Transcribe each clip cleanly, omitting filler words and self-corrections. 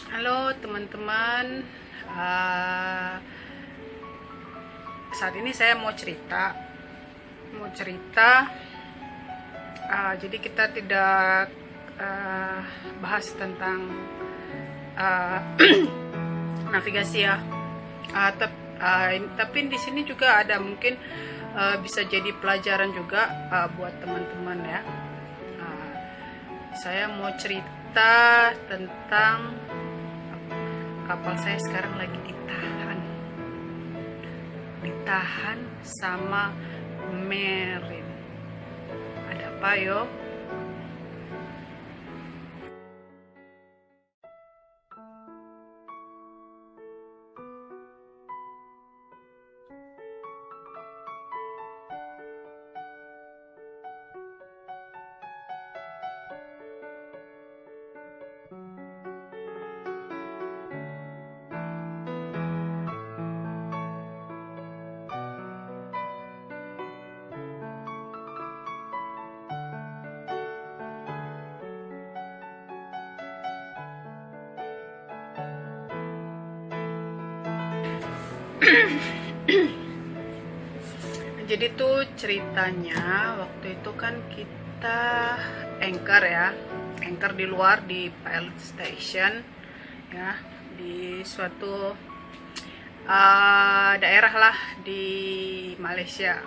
Halo teman-teman. Eh, saat ini saya mau cerita. Jadi kita tidak bahas tentang eh, navigasi ya. Tapi di sini juga ada mungkin bisa jadi pelajaran juga buat teman-teman ya. Eh, saya mau cerita tentang kapal saya sekarang lagi ditahan sama Marine. Ada apa yo? Jadi tuh ceritanya waktu itu kan kita anchor di luar di pilot station ya, di suatu daerah lah di Malaysia.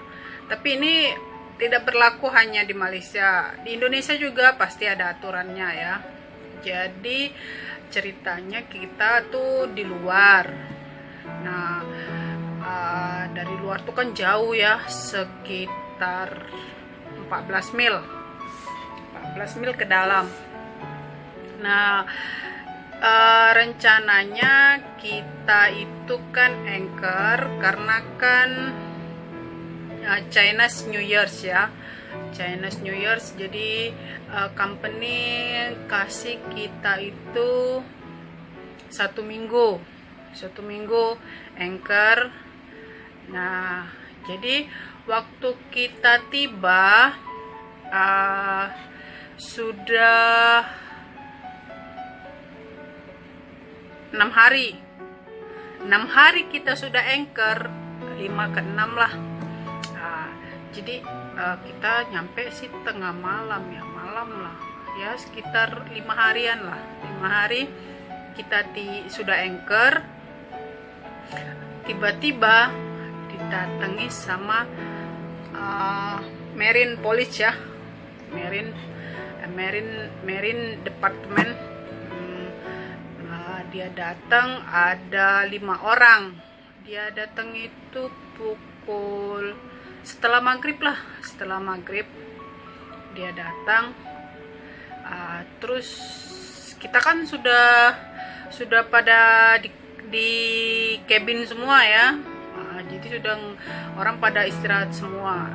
Tapi ini tidak berlaku hanya di Malaysia, di Indonesia juga pasti ada aturannya ya. Jadi ceritanya kita tuh di luar. Nah, dari luar tuh kan jauh ya, sekitar 14 mil ke dalam. Nah, rencananya kita itu kan anchor karena kan Chinese New Year's ya, Chinese New Year's. Jadi company kasih kita itu satu minggu anchor. Nah, jadi waktu kita tiba sudah 6 hari kita sudah anchor, 5 ke 6 lah. Jadi kita nyampe sih tengah malam lah ya, sekitar 5 harian lah. 5 hari kita sudah anchor. Tiba-tiba didatangi sama Marine Police ya, Marine Department. Dia datang, ada 5 orang. Dia datang itu pukul setelah maghrib dia datang. Terus kita kan sudah pada di cabin semua ya. Jadi sudah orang pada istirahat semua.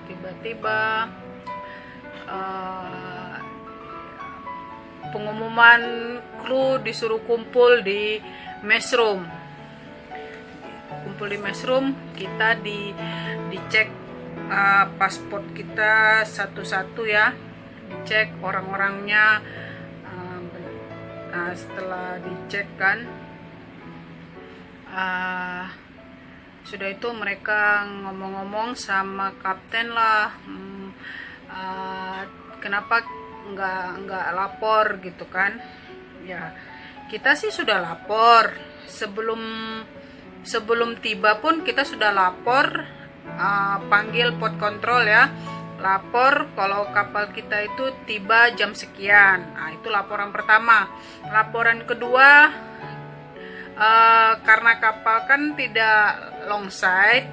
Tiba-tiba pengumuman kru disuruh kumpul di mess room. Kita dicek paspor kita satu-satu ya, dicek orang-orangnya. Nah, setelah dicek kan, sudah itu mereka ngomong-ngomong sama kapten lah, kenapa nggak lapor gitu kan ya. Kita sih sudah lapor sebelum tiba pun kita sudah lapor, panggil pot kontrol ya, lapor kalau kapal kita itu tiba jam sekian. Nah, itu laporan pertama. Laporan kedua, karena kapal kan tidak longside,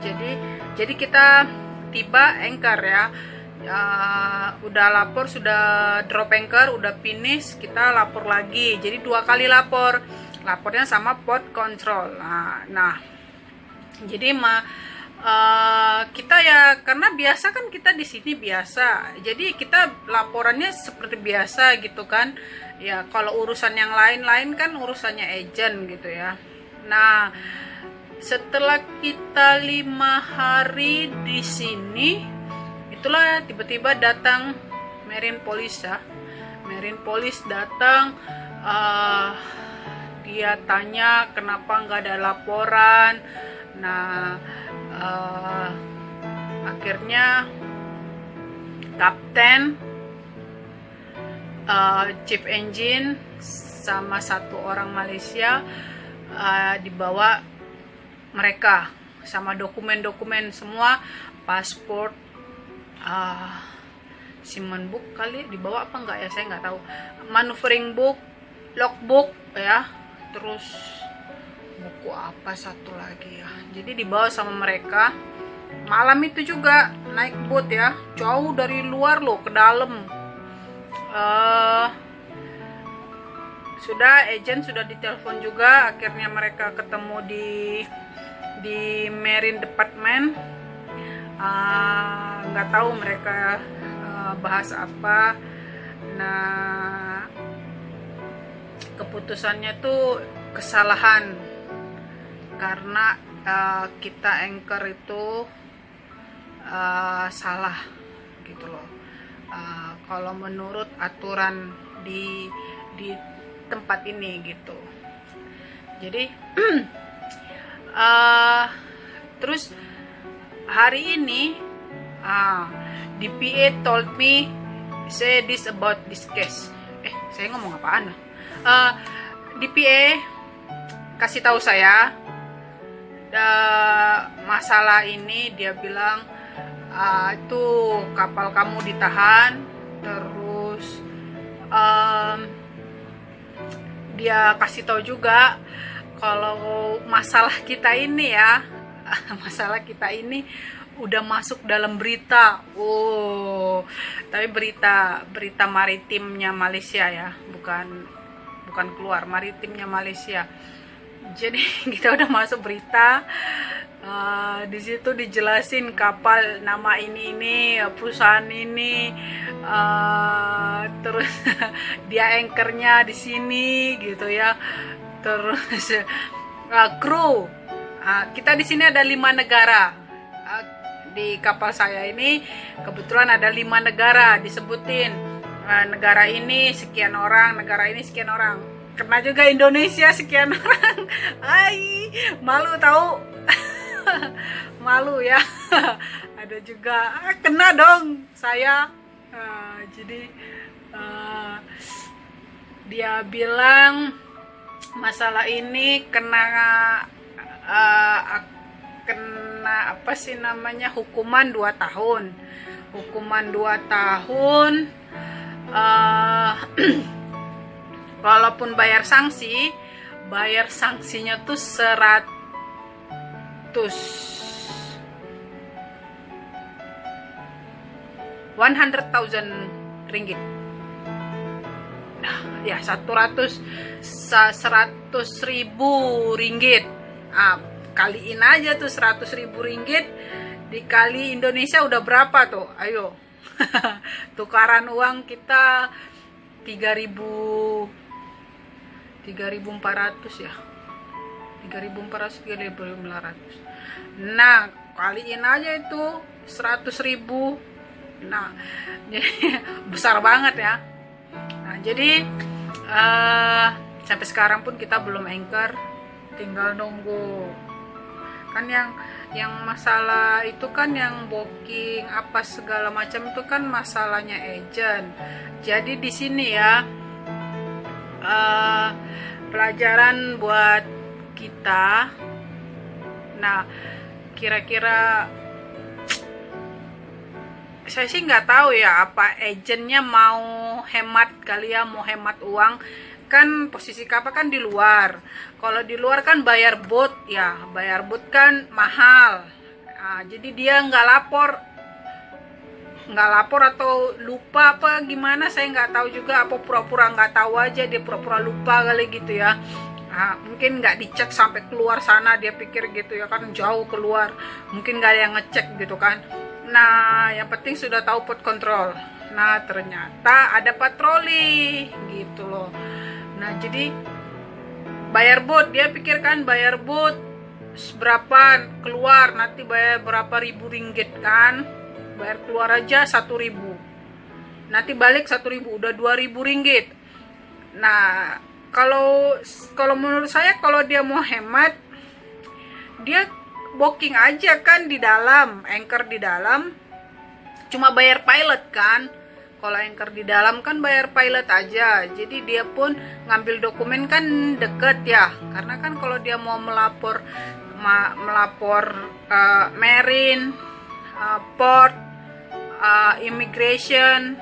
jadi kita tiba anchor ya. Udah lapor, sudah drop anchor, udah finish, kita lapor lagi. Jadi 2 kali lapornya sama pot control. Nah jadi kita ya, karena biasa kan kita di sini biasa, jadi kita laporannya seperti biasa gitu kan ya. Kalau urusan yang lain-lain kan urusannya agent gitu ya. Nah, setelah kita 5 hari di sini, itulah tiba-tiba datang Marine Police ya. Marine Police datang, dia tanya kenapa nggak ada laporan. Nah, akhirnya kapten, chief engine sama satu orang Malaysia dibawa mereka sama dokumen-dokumen semua, paspor, Simon book kali dibawa apa enggak ya, saya nggak tahu, maneuvering book, logbook ya, terus buku apa satu lagi ya. Jadi dibawa sama mereka. Malam itu juga naik boat ya, jauh dari luar loh ke dalam. Sudah agent sudah ditelepon juga, akhirnya mereka ketemu di Marine Department. Nggak tahu mereka bahas apa. Nah, keputusannya tuh kesalahan karena kita anchor itu salah gitu loh. Kalau menurut aturan di tempat ini gitu. Jadi terus hari ini DPA told me say this about this case. Saya ngomong apaan? DPA kasih tahu saya masalah ini. Dia bilang itu kapal kamu ditahan, terus dia kasih tahu juga kalau masalah kita ini ya, masalah kita ini udah masuk dalam berita. Tapi berita maritimnya Malaysia ya, bukan keluar, maritimnya Malaysia. Jadi kita udah masuk berita. Di situ dijelasin kapal nama ini perusahaan ini, terus dia anchornya di sini gitu ya. Terus kru, kita di sini ada 5 negara. Di kapal saya ini kebetulan ada 5 negara disebutin. Negara ini sekian orang, negara ini sekian orang. Kena juga Indonesia sekian orang. Malu tahu. Malu ya. Ada juga kena dong saya. Jadi dia bilang masalah ini kena apa sih namanya, hukuman 2 tahun. Hukuman 2 tahun. Walaupun bayar sanksinya tuh 100,000 ringgit. Nah, ya 100,000 ringgit. Kaliin aja tuh 100,000 ringgit dikali Indonesia udah berapa tuh? Ayo. Tukaran uang kita 3.400 ya. 3.400, 3.500. Nah, kaliin aja itu 100.000. Nah, jadi besar banget ya. Nah, jadi sampai sekarang pun kita belum anchor, tinggal nunggu. Kan yang masalah itu kan yang booking apa segala macam itu kan masalahnya agent. Jadi di sini ya pelajaran buat kita. Nah, kira-kira saya sih nggak tahu ya, apa agentnya mau hemat kali ya, mau hemat uang. Kan posisi kapal kan di luar. Kalau di luar kan bayar boat ya, bayar boat kan mahal. Jadi dia nggak lapor atau lupa apa gimana, saya nggak tahu juga, apa pura-pura nggak tahu aja, dia pura-pura lupa kali gitu ya. Mungkin nggak dicek sampai keluar sana, dia pikir gitu ya, kan jauh keluar, mungkin nggak ada yang ngecek gitu kan. Nah, yang penting sudah tahu port control. Nah, ternyata ada patroli gitu loh. Nah, jadi bayar boat, dia pikirkan bayar boat berapa keluar, nanti bayar berapa ribu ringgit kan, bayar keluar aja 1.000. nanti balik 1.000, udah 2.000 ringgit. Nah, kalau menurut saya, kalau dia mau hemat, dia booking aja kan di dalam, anchor di dalam, cuma bayar pilot kan. Kalau anchor di dalam kan bayar pilot aja, jadi dia pun ngambil dokumen kan deket ya. Karena kan kalau dia mau melapor marine, port, immigration,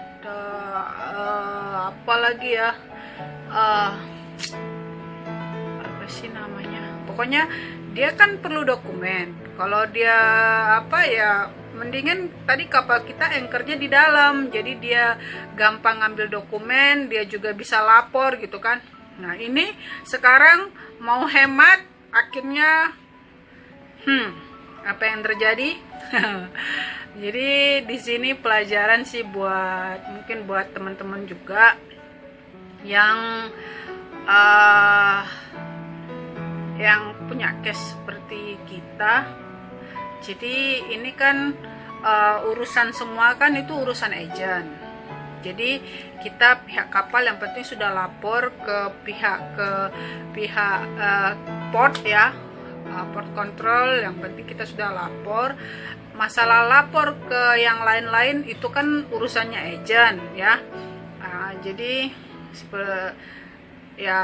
apa lagi ya, apa sih namanya, pokoknya dia kan perlu dokumen. Kalau dia apa ya, mendingan tadi kapal kita anchornya di dalam, jadi dia gampang ngambil dokumen, dia juga bisa lapor gitu kan. Nah ini sekarang mau hemat, akhirnya apa yang terjadi? Jadi di sini pelajaran sih mungkin buat teman-teman juga yang punya case seperti kita. Jadi ini kan urusan semua kan itu urusan agent. Jadi kita pihak kapal yang penting sudah lapor ke pihak port ya, port control, yang penting kita sudah lapor. Masalah lapor ke yang lain-lain itu kan urusannya agent ya. Jadi ya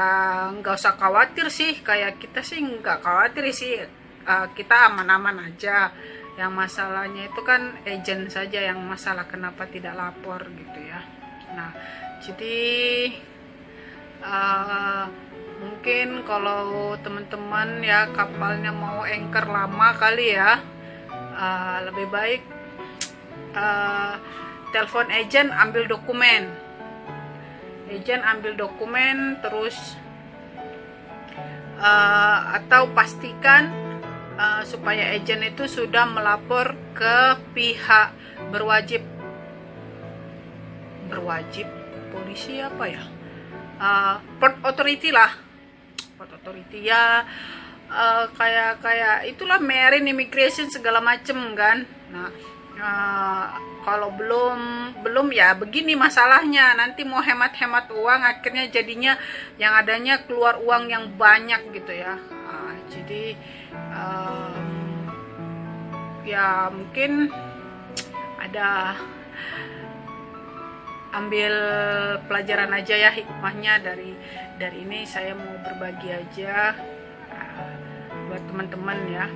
nggak usah khawatir sih, kayak kita sih nggak khawatir sih, kita aman-aman aja. Yang masalahnya itu kan agent saja yang masalah, kenapa tidak lapor gitu ya. Nah jadi mungkin kalau teman-teman ya kapalnya mau anchor lama kali ya, lebih baik telepon agent, ambil dokumen. Agent ambil dokumen terus, atau pastikan supaya agent itu sudah melapor ke pihak berwajib polisi apa ya, port authority lah, port authority ya, kayak itulah, marine, immigration segala macem kan. Nah kalau belum ya begini masalahnya, nanti mau hemat uang, akhirnya jadinya yang adanya keluar uang yang banyak gitu ya. Jadi ya mungkin ada, ambil pelajaran aja ya, hikmahnya dari ini. Saya mau berbagi aja buat teman-teman ya,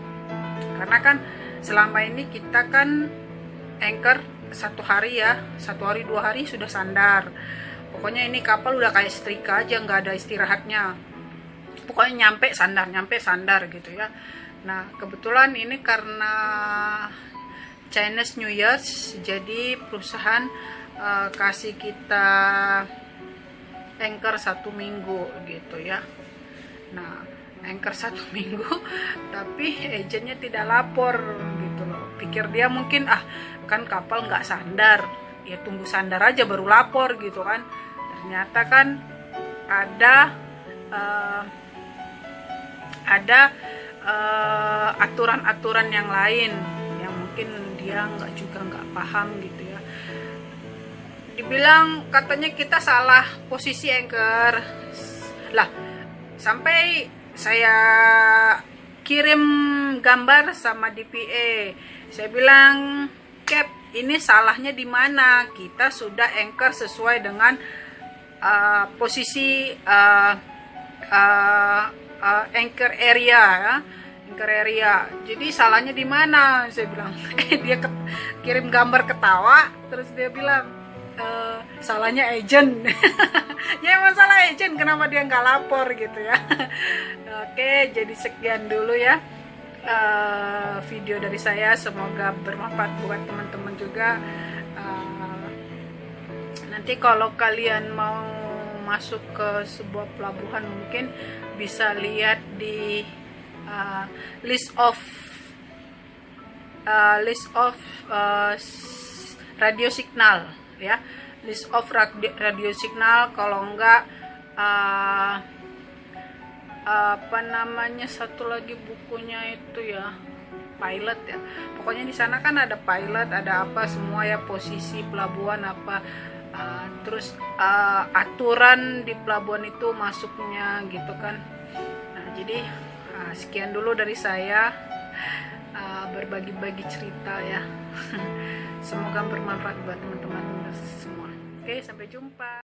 karena kan selama ini kita kan anchor 1 hari ya, 1 hari 2 hari sudah sandar. Pokoknya ini kapal udah kayak setrika aja, nggak ada istirahatnya, pokoknya nyampe sandar gitu ya. Nah kebetulan ini karena Chinese New Year, jadi perusahaan kasih kita anchor 1 minggu gitu ya. Nah anchor 1 minggu tapi agentnya tidak lapor gitu loh. Pikir dia mungkin kan kapal nggak sandar ya, tunggu sandar aja baru lapor gitu kan. Ternyata kan ada aturan-aturan yang lain yang mungkin dia nggak paham gitu ya. Dibilang katanya kita salah posisi anchor lah, sampai saya kirim gambar sama DPA. Saya bilang, Cap, ini salahnya di mana? Kita sudah anchor sesuai dengan posisi anchor area ya, anchor area. Jadi salahnya di mana? Saya bilang. Dia kirim gambar ketawa, terus dia bilang, salahnya agent. Ya masalah agent, kenapa dia nggak lapor gitu ya. Oke, jadi sekian dulu ya video dari saya, semoga bermanfaat buat teman-teman juga. Nanti kalau kalian mau masuk ke sebuah pelabuhan mungkin bisa lihat di list of radio signal ya, list of radio signal. Kalau enggak apa namanya, satu lagi bukunya itu ya, pilot ya. Pokoknya di sana kan ada pilot, ada apa semua ya, posisi pelabuhan apa terus aturan di pelabuhan itu masuknya gitu kan. Nah jadi sekian dulu dari saya, berbagi-bagi cerita ya. Semoga bermanfaat buat teman-teman semua. Oke, sampai jumpa.